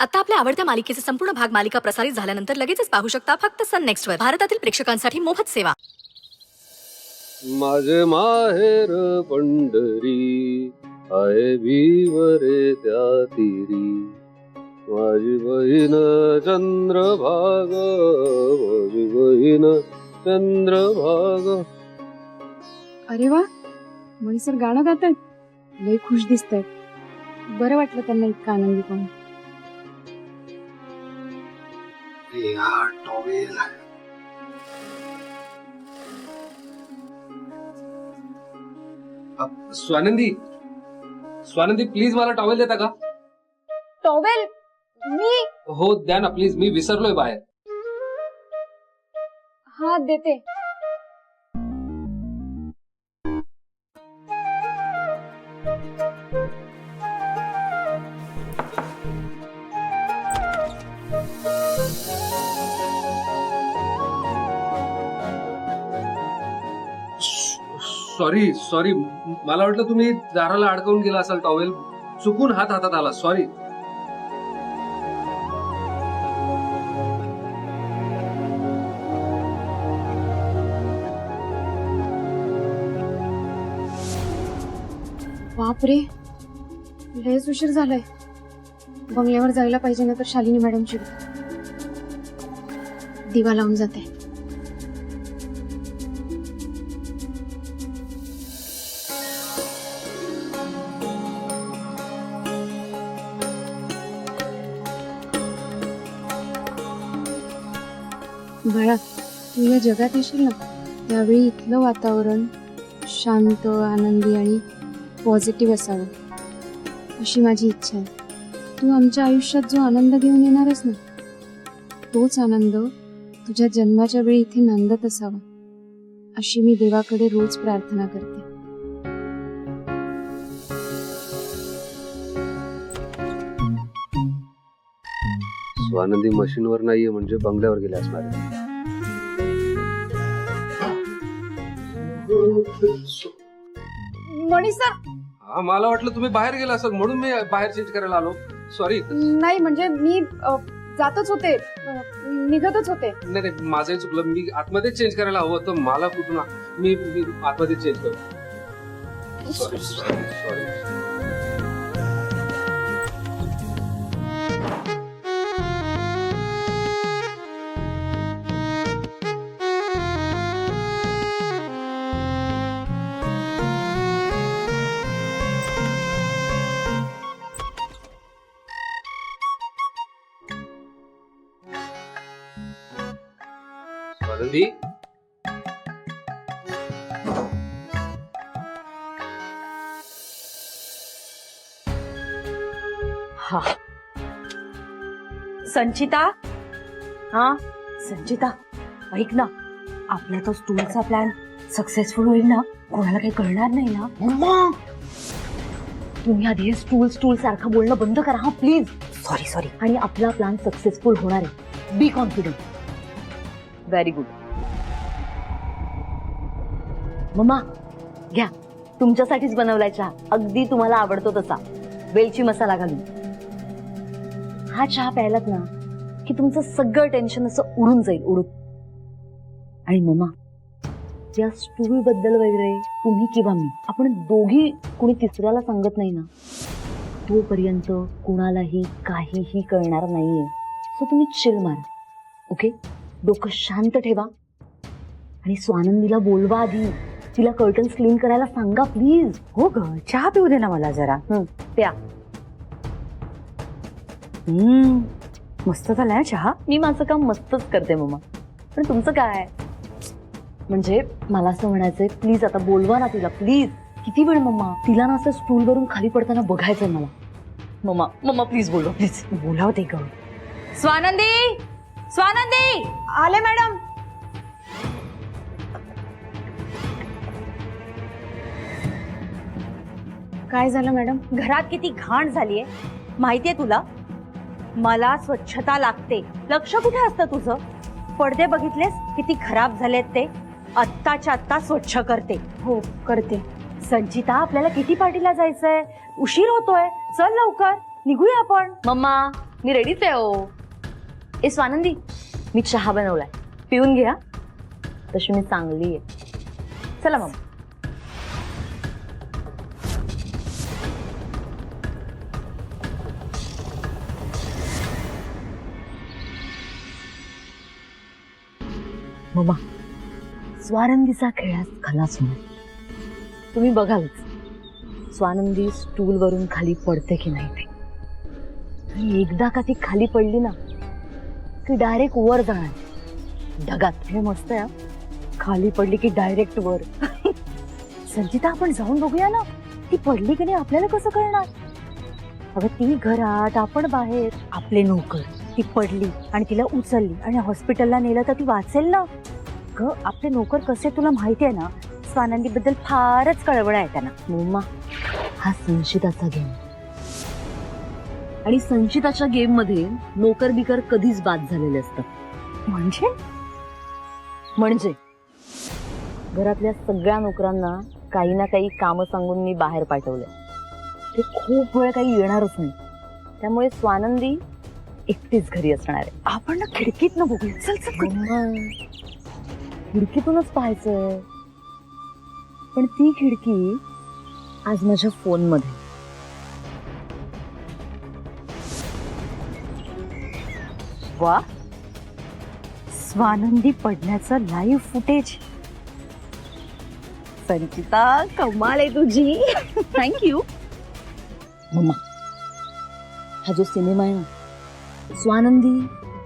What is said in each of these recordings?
आता आपल्या आवडत्या मालिकेचे संपूर्ण भाग मालिका प्रसारित झाल्यानंतर लगेचच पाहू शकता फक्त सन नेक्स्ट वर. भारतातील प्रेक्षकांसाठी मोफत सेवा. माझे माहेर पंढरी आहे भीवरे त्या तीरी, माझी बहीण चंद्रभागा, माझी बहीण चंद्रभागा. अरे वा, मणी सर गाणं गात आहेत. लय खुश दिसत आहेत. बरं वाटलं त्यांना इतका आनंदी पाहून. स्वानंदी, स्वानंदी प्लीज मला टॉवेल देता का? टॉवेल? मी? हो द्या ना प्लीज, मी विसरलोय बाहेर. हा देते. सॉरी सॉरी, मला वाटलं तुम्ही दाराला अडकवून गेला असाल टॉवेल. चुकून हातात आला. सॉरी. बापरे, लयच उशीर झालाय. बंगल्यावर जायला पाहिजे ना तर शालिनी मॅडमची दिवा लावून जाते. बाळा, तू या जगात येशील ना त्यावेळी इथलं वातावरण शांत, आनंदी आणि पॉझिटिव्ह असावं अशी माझी इच्छा आहे. तू आमच्या आयुष्यात जो आनंद घेऊन येणारच ना, तोच आनंद तुझ्या जन्माच्या वेळी इथे नांदत असावा अशी मी देवाकडे रोज प्रार्थना करते. स्वानंदी मशीनवर नाहीये म्हणजे बंगल्यावर गेले असणार आहे. मणी सर, हा, मला वाटलं तुम्ही बाहेर गेला असाल म्हणून मी बाहेर चेंज करायला आलो. सॉरी. नाही म्हणजे मी जातच होते, निघतच होते. नाही नाही, माझंही चुकलं. मी आतमध्ये चेंज करायला हवं होतं. मला कुठून मी आतमध्ये चेंज करतो. Sorry sorry. स्वानंदी, हा संचिता. हा संचिता, ऐक ना, आपला तो स्टूलचा प्लॅन सक्सेसफुल होईल ना? कोणाला काही कळणार नाही ना? मम्मा, तुम्ही आधी हे स्टूल सारखं बोलणं बंद करा हा प्लीज. Sorry sorry. आणि आपला प्लॅन सक्सेसफुल होणार आहे. बी कॉन्फिडंट. Very good. मम्मा घ्या, तुमच्यासाठीच बनवलाय चहा. अगदी तुम्हाला आवडतो तसा, वेलची मसाला घालून. हा चहा प्यायलात ना की तुमचं सगळं टेन्शन असं उडून जाईल, उडून. आणि मम्मा, या स्टूल बद्दल वगैरे तुम्ही किंवा मी, आपण दोघी कुणी तिसऱ्याला सांगत नाही ना, तोपर्यंत कुणालाही काहीही कळणार नाहीये. सो तुम्ही चिल मारा, ओके? डोकं शांत ठेवा आणि स्वानंदीला बोलवा आधी. तिला कर्टन्स क्लीन करायला सांगा प्लीज. हो ग, चहा पिऊ दे ना मला जरा. प्या. मस्त झालाय चहा. मी माझं काम मस्तच करते मम्मा, पण तुमचं काय? म्हणजे मला असं म्हणायचंय, प्लीज आता बोलवा ना तिला प्लीज. किती वेळ मम्मा, तिला ना असं स्टूलवरून खाली पडताना बघायचंय मला. मम्मा मम्मा प्लीज बोलवा प्लीज. बोलावते ग. स्वानंदी, स्वानंदी. आले मॅडम. काय झालं मॅडम? घरात किती घाण झालीये माहितीये तुला? मला स्वच्छता लागते. लक्ष कुठे असतं तुझं? पडदे बघितलेस किती खराब झालेत ते? आत्ताच्या आत्ता स्वच्छ करते. हो करते. संचिता, आपल्याला किती पार्टीला जायचंय? उशीर होतोय. चल लवकर निघूया आपण. मम्मा मी रेडीच आहे हो. ए स्वानंदी, मी चहा बनवलाय, पिऊन घ्या. तशी मी चांगली आहे. चला मग. मम्मा, स्वानंदीचा खेळात खलास होणार. तुम्ही बघालच स्वानंदी स्टूल वरून खाली पडते की नाही ते. आणि एकदा का ती खाली पडली ना की डायरेक्ट वर जाणार ढगात. हे मस्त आहे. खाली पडली की डायरेक्ट वर. संचिता, आपण जाऊन बघूया ना, ती पडली की नाही आपल्याला कसं कळणार? अगं, ती घरात, आपण बाहेर. आपले नोकर, ती पडली आणि तिला उचलली आणि हॉस्पिटलला नेलं तर ती वाचेल ना ग. आपले नोकर कसे तुला माहिती आहे ना. स्वानंदी बद्दल फारच कळवळ आहे त्यांना. मम्मा, हा संचिताचा गेम आणि संचिताच्या गेम मध्ये नोकर बिकर कधीच बाद झालेले असतात. म्हणजे घरातल्या सगळ्या नोकरांना काही ना काही काम सांगून मी बाहेर पाठवले. ते खूप वेळ काही येणारच नाही. त्यामुळे स्वानंदी एकटीच घरी असणार आहे. आपण ना खिडकीत न बघूया. चल चल. मम्मा, खिडकीतूनच पाहायचंय. पण ती खिडकी आज माझ्या फोन मध्ये. वा, स्वानंदी पडण्याचं लाईव्ह फुटेज. संचिता, कमाल आहे तुझी. थँक्यू. मम्मा, हा जो सिनेमा आहे ना, Swanandi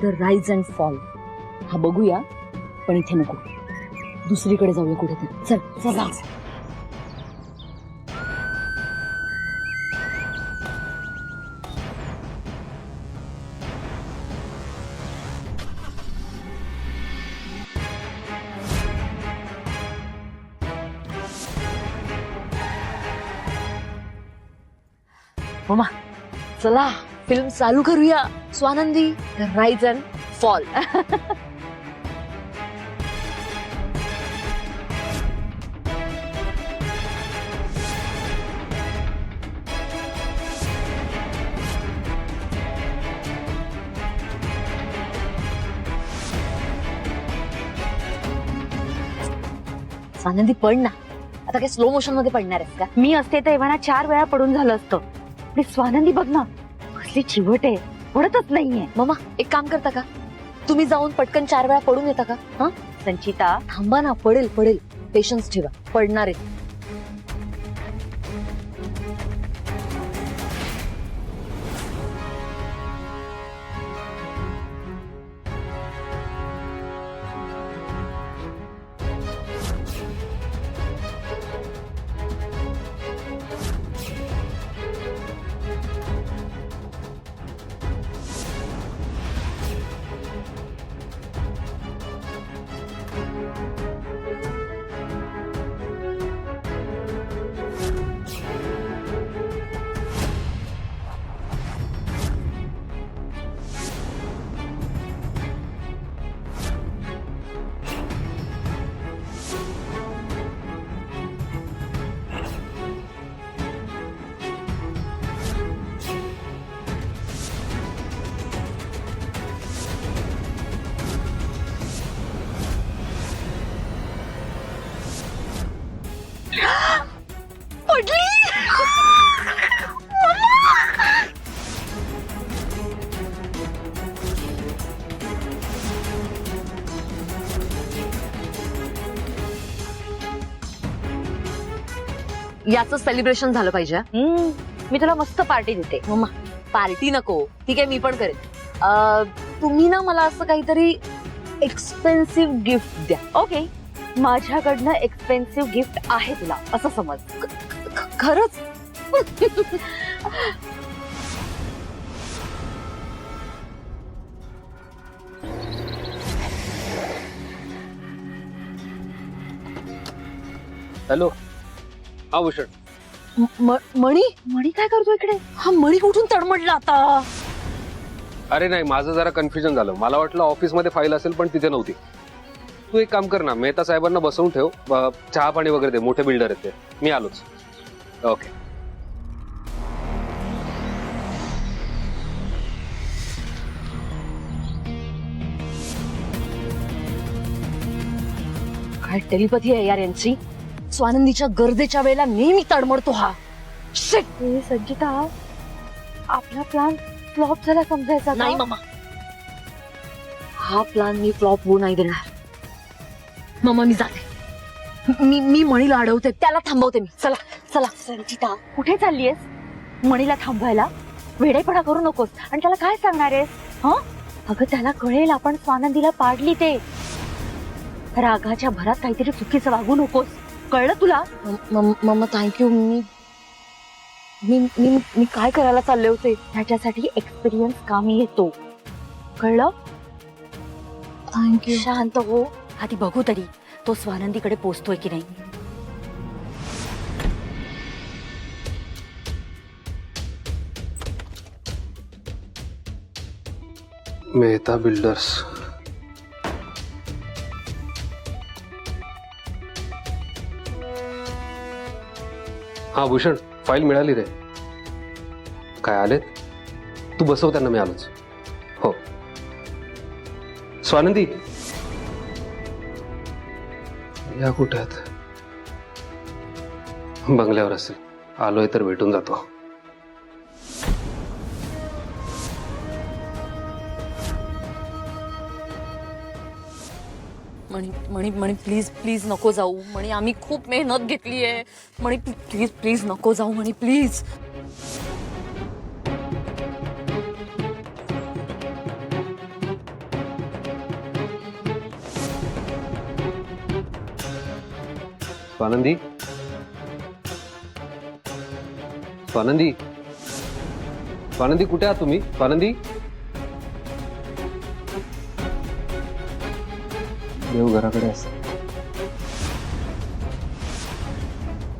the rise and fall, हा बघूया. पण इथे नको, दुसरीकडे जाऊया कुठेतरी. चल चला. मम्मा, चला फिल्म चालू करूया. Swanandi the rise and fall. Swanandi, पड ना. आता काय स्लो मोशन मध्ये पडणार आहेस का? मी असते तर एव्हाना 4 वेळा पडून झालं असतं. पण स्वानंदी बघ ना, कसली चिवट आहे, पडतच नाहीये. मम्मा, एक काम करता का, तुम्ही जाऊन पटकन 4 वेळा पडून येता का? हा, संचिता, थांबा ना. पडेल पडेल, पेशन्स ठेवा. पडणार आहे. याचं सेलिब्रेशन झालं पाहिजे. मी तुला मस्त पार्टी देते. मम्मा, पार्टी नको. ठीक आहे, मी पण करेन. तुम्ही ना मला असं काहीतरी एक्सपेन्सिव्ह गिफ्ट द्या. ओके, माझ्याकडनं एक्सपेन्सिव्ह गिफ्ट आहे तुला, असं समज. खरंच? हॅलो. हा भूषण. मणी मणी काय करतो इकडे? हा मणी कुठून तडमडला आता? अरे नाही, माझं जरा कन्फ्युजन झालं. मला वाटलं ऑफिसमध्ये फाईल असेल, पण तिथे नव्हती. तू एक काम कर ना, मेहता साहेबांना बसवून ठेव. चहा पाणी वगैरे दे. मोठे बिल्डर आहेत ते. मी आलोच. ओके. काय टेलिपॅथी आहे यार यांची. स्वानंदीच्या गरजेच्या वेळेला नेहमी तडमडतो हा. शिट. संचिता, आपला प्लॅन फ्लॉप झाला समजायचा का? नाही मामा, हा प्लॅन मी फ्लॉप होऊ नाही देणार. मामा मी जाते. मी मणीला अडवते, त्याला थांबवते मी. चला चला. संचिता, कुठे चाललीयस? मणीला थांबवायला वेडेपणा करू नकोस. आणि त्याला काय सांगणार आहेस? हं? अगं त्याला कळेल आपण स्वानंदीला पाडली ते. रागाच्या भरात काहीतरी चुकीचं वागू नकोस. कळलं तुला? मामा थँक्यू. मी काय करायला चालले होते? त्याच्यासाठी एक्सपिरियन्स कामी येतो. कळलं? थँक्यू. शांत हो. आधी बघू तरी तो स्वानंदीकडे पोचतोय की नाही. मेहता बिल्डर्स. हा भूषण, फाईल मिळाली रे. काय आलेत? तू बसव त्यांना, मी आलोच. हो. स्वानंदी या कुठे आहेत? बंगल्यावर असेल. आलोय तर भेटून जातो. मणी मणी मणी प्लीज प्लीज नको जाऊ. मणी आम्ही खूप मेहनत घेतली आहे. मणी प्लीज प्लीज नको जाऊ. मणी प्लीज. स्वानंदी, स्वानंदी, स्वानंदी कुठे आहात तुम्ही? स्वानंदी. देव घराकडे असते.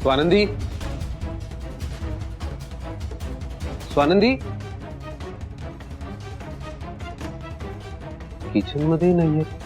स्वानंदी, स्वानंदी. किचन मध्ये नाहीये.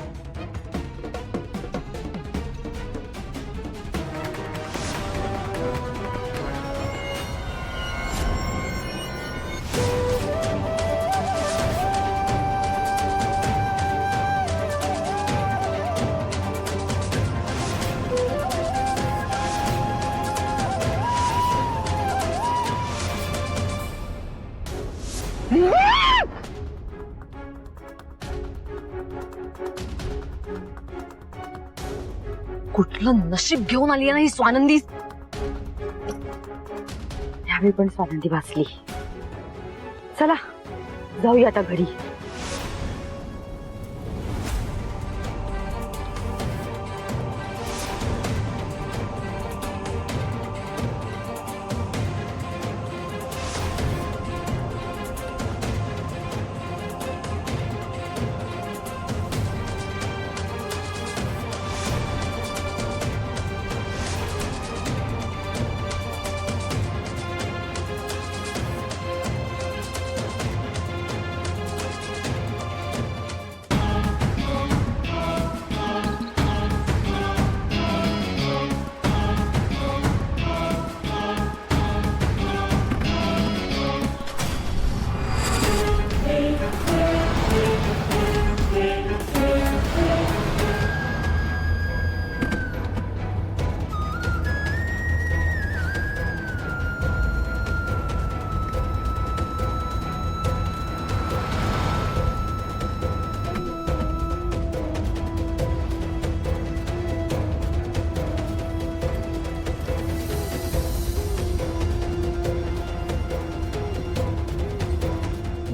कुठलं नशीब घेऊन आली नाही स्वानंदी. त्यावेळी पण स्वानंदी वाचली. चला जाऊया आता घरी.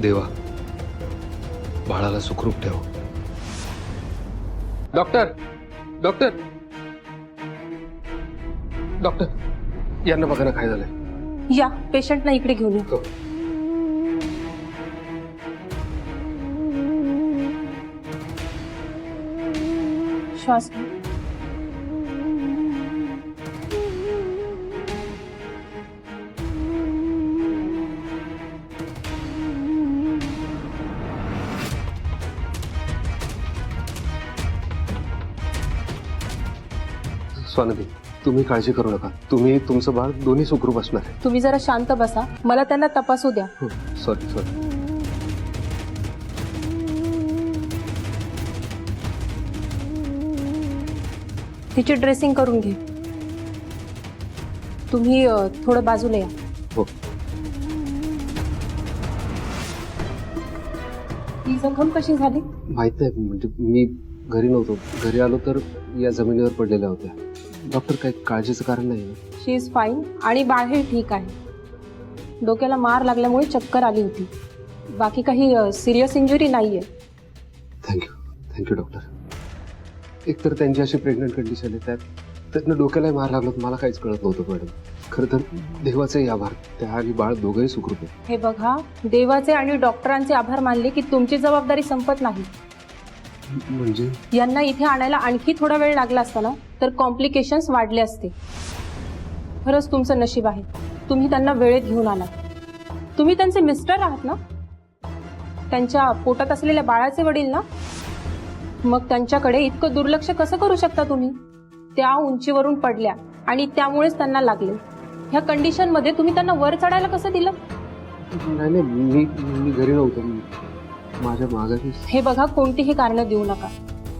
देवा, बाळाला सुखरूप ठेव. डॉक्टर, डॉक्टर, डॉक्टर, यांना बघा ना काय झालंय. या पेशंटला इकडे घेऊन या. हो. श्वास घ्या. स्वानंदी, तुम्ही काळजी करू नका. तुम्ही तुमचं बाळ दोन्ही सुखरूप असणार आहे. तुम्ही जरा शांत बसा. मला त्यांना तपासू द्या. Sorry sorry. तिची ड्रेसिंग करून घे. तुम्ही थोडं बाजूला या. हो. ही जखम कशी झाली? माहित नाही, म्हणजे मी घरी नव्हतो. घरी आलो तर या जमिनीवर पडलेल्या होत्या. डॉक्टर, काही काळजीचं कारण नाही ना? शी इज फाईन आणि बाळ हे ठीक आहे. डोक्याला मार लागल्यामुळे चक्कर आली होती. बाकी काही सिरियस इंजुरी नाहीये. Thank you doctor. एकतर त्यांची अशी प्रेग्नंट कंडिशन आहे, त्यात त्यांना डोक्याला मार लागला तर मला काहीच कळत नव्हतं मॅडम. खरं तर देवाचाही आभार, त्या आणि बाळ दोघंही सुखरूप आहे. हे बघा, देवाचे आणि डॉक्टरांचे आभार मानले की तुमची जबाबदारी संपत नाही. म्हणजे यांना इथे आणायला आणखी थोडा वेळ लागला असता ना तर कॉम्प्लिकेशन्स वाढले असते. खरंच तुमचं नशीब आहे, तुम्ही त्यांना वेळेत घेऊन आलात. तुम्ही त्यांचे मिस्टर आहात ना? त्यांच्या पोटात असलेल्या बाळाचे वडील ना? मग त्यांच्याकडे इतकं दुर्लक्ष कसं करू शकता तुम्ही? त्या उंचीवरून पडल्या आणि त्यामुळेच त्यांना लागले. ह्या कंडिशन मध्ये तुम्ही त्यांना वर चढायला कसं दिलं? नाही, मी घरी नव्हतो. माझ्या मागाशी. हे बघा, कोणतीही कारणं देऊ नका.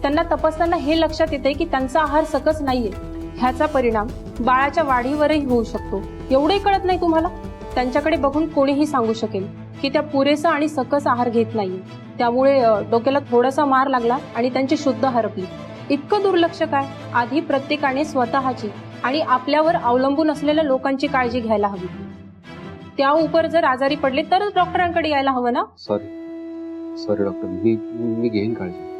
त्यांना तपासताना हे लक्षात येते की त्यांचा आहार सकस नाहीये. ह्याचा परिणाम बाळाच्या वाढीवरही होऊ शकतो. एवढंही कळत नाही तुम्हाला? त्यांच्याकडे बघून कोणीही सांगू शकेल की त्या पुरेसा आणि सकस आहार घेत नाहीये. त्यामुळे डोक्याला थोडासा मार लागला आणि त्यांची शुद्ध हरपली. इतकं दुर्लक्ष काय? आधी प्रत्येकाने स्वतःची आणि आपल्यावर अवलंबून असलेल्या लोकांची काळजी घ्यायला हवी. त्या उपर जर आजारी पडले तरच डॉक्टरांकडे यायला हवं ना? सॉरी डॉक्टर, मी घेईन काळजी.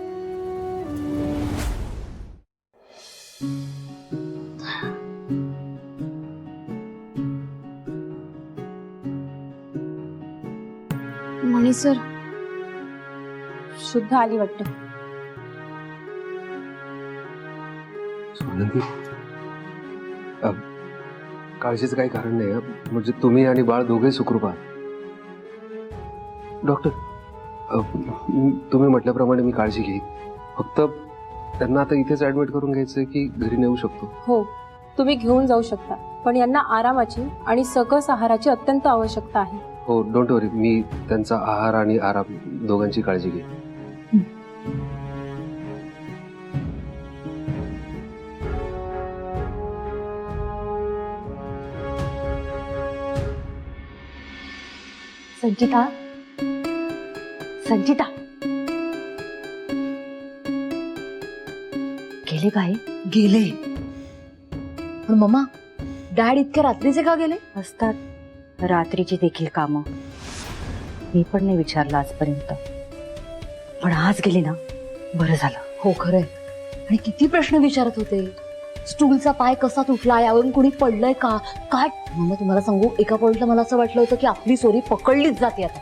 मणी सर, शुद्ध आली वाटतं. स्वानंदी, काळजीचं काही कारण नाही. म्हणजे तुम्ही आणि बाळ दोघे सुखरूप आहात. डॉक्टर, तुम्ही म्हटल्याप्रमाणे मी काळजी घेईन. फक्त त्यांना आता इथेच ऍडमिट करून घ्यायचंय की घरी नेऊ शकतो? हो, तुम्ही घेऊन जाऊ शकता, पण यांना आरामाची आणि सकस आहाराची अत्यंत आवश्यकता आहे. हो, डोंट वरी, मी त्यांचा आहार आणि आराम दोघांची काळजी घेईन. संचिता गेले काय? गेले. पण मम्मा, डॅड इतक्या रात्रीचे का गेले? असतात रात्रीची देखील कामं. मी पण नाही विचारलं आजपर्यंत, पण आज गेले ना, बरं झालं. हो, खरंय. आणि किती प्रश्न विचारत होते. स्टूलचा पाय कसा तुटला, यावरून कुणी पडलंय का, काय? मम्मा, तुम्हाला सांगू, एका पॉइंटला मला असं वाटलं होतं की आपली चोरी पकडलीच जाते आता.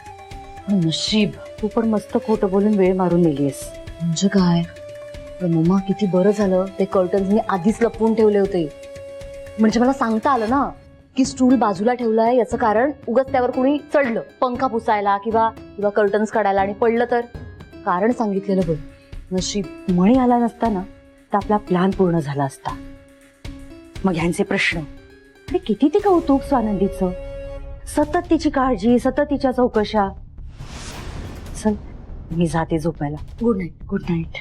पण नशीब, तू पण मस्त खोटं बोलून वेळ मारून नेलीस. म्हणजे काय? पण मम्मा, किती बरं झालं ते कर्टन्स मी आधीच लपवून ठेवले होते. म्हणजे मला सांगता आलं ना की स्टूल बाजूला ठेवलाय, याचं कारण उगाच त्यावर कोणी चढलं पंखा पुसायला किंवा कर्टन्स काढायला आणि पडलं तर. कारण सांगितलेलं बरं. नशीब मणी आला नसता ना तर आपला प्लॅन पूर्ण झाला असता. मग ह्यांचे प्रश्न आणि किती ते कौतुक स्वानंदीचं. सतत तिची काळजी, सतत तिच्या चौकशा. चल, मी जाते झोपायला. Good night. Good night.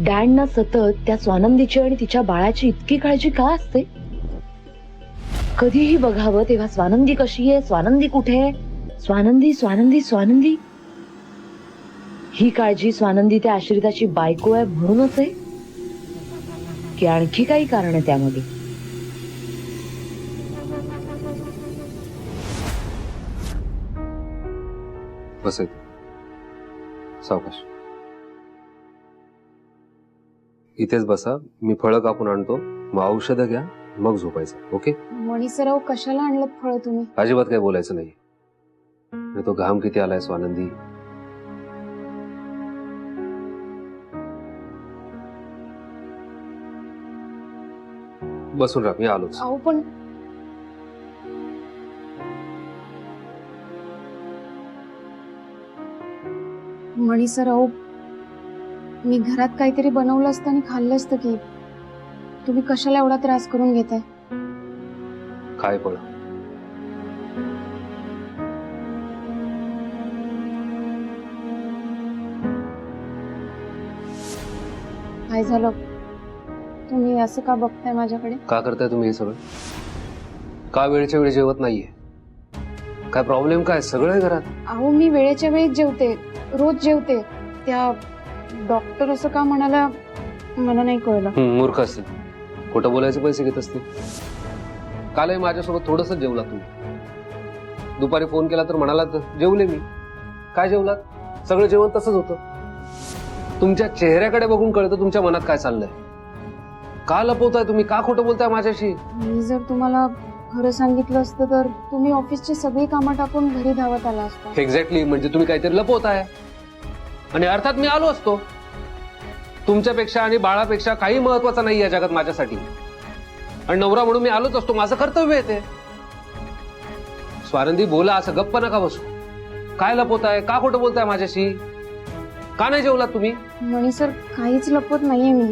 डॅडना सतत त्या स्वानंदीची आणि तिच्या बाळाची इतकी काळजी का असते? कधीही बघावं तेव्हा स्वानंदी कशी आहे, स्वानंदी कुठे आहे, स्वानंदी स्वानंदी स्वानंदी. ही काळजी स्वानंदी त्या आश्रिताची बायको आहे म्हणूनच आहे की आणखी काही कारण आहे त्यामध्ये? बस सावकाश. इथेच बसा, मी फळं कापून आणतो, मग औषधं घ्या, मग झोपायचं. ओके? मणी सर, अहो कशाला आणलं फळ तुम्ही? अजिबात काही बोलायचं नाही. आणि तो घाम किती आलाय स्वानंदी. बसून राहा, मी आलोच. अहो पण मणी सर, अहो मी घरात काहीतरी बनवलं असतं आणि खाल्लं असतं की. तुम्ही कशाला एवढा त्रास करून घेताय? काय फळ? काय झालं? तुम्ही असं का बघताय माझ्याकडे? का करताय तुम्ही हे सगळं? का वेळच्या वेळी जेवत नाहीये? काय प्रॉब्लेम काय? सगळं आहे घरात. अहो मी वेळेच्या वेळीच जेवते, रोज जेवते. त्या डॉक्टर असं का म्हणाला मला नाही कळलं. मूर्ख असतील, खोटं बोलायचे पैसे घेत असतील. कालही माझ्यासोबत थोडंसं जेवला तुम्ही. दुपारी फोन केला तर म्हणालात जेवले मी. काय जेवलात? सगळं जेवण तसंच होतं. तुमच्या चेहऱ्याकडे बघून कळतं तुमच्या मनात काय चाललंय. का लपवताय तुम्ही? का खोटं बोलताय माझ्याशी? मी जर तुम्हाला खरं सांगितलं असतं तर तुम्ही ऑफिसची सगळी कामं टाकून घरी धावत आला असता. एक्झॅक्टली, म्हणजे तुम्ही काहीतरी लपवताय. आणि अर्थात मी आलो असतो. तुमच्यापेक्षा आणि बाळापेक्षा काही महत्वाचं नाही या जगात माझ्यासाठी. आणि नवरा म्हणून मी आलोच असतो. माझं कर्तव्य आहे ते. स्वानंदी बोला, असं गप्प नका बसू. काय लपवताय? का खोटं बोलताय माझ्याशी? का नाही जेवलात तुम्ही? मणी सर, काहीच लपवत नाहीये मी.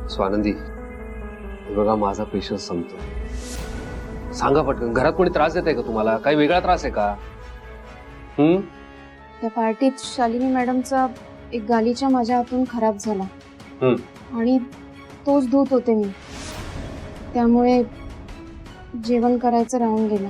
स्वानंदी, हे बघा, माझा पेशन्स संपतो. सांगा पटकन, घरात कोणी त्रास देत आहे का तुम्हाला? काही वेगळा त्रास आहे का? त्या पार्टीत शालिनी मॅडमचा एक गालीचा माझ्या हातून खराब झाला आणि तोच धूत होते मी. त्यामुळे जेवण करायचं राहून गेलं.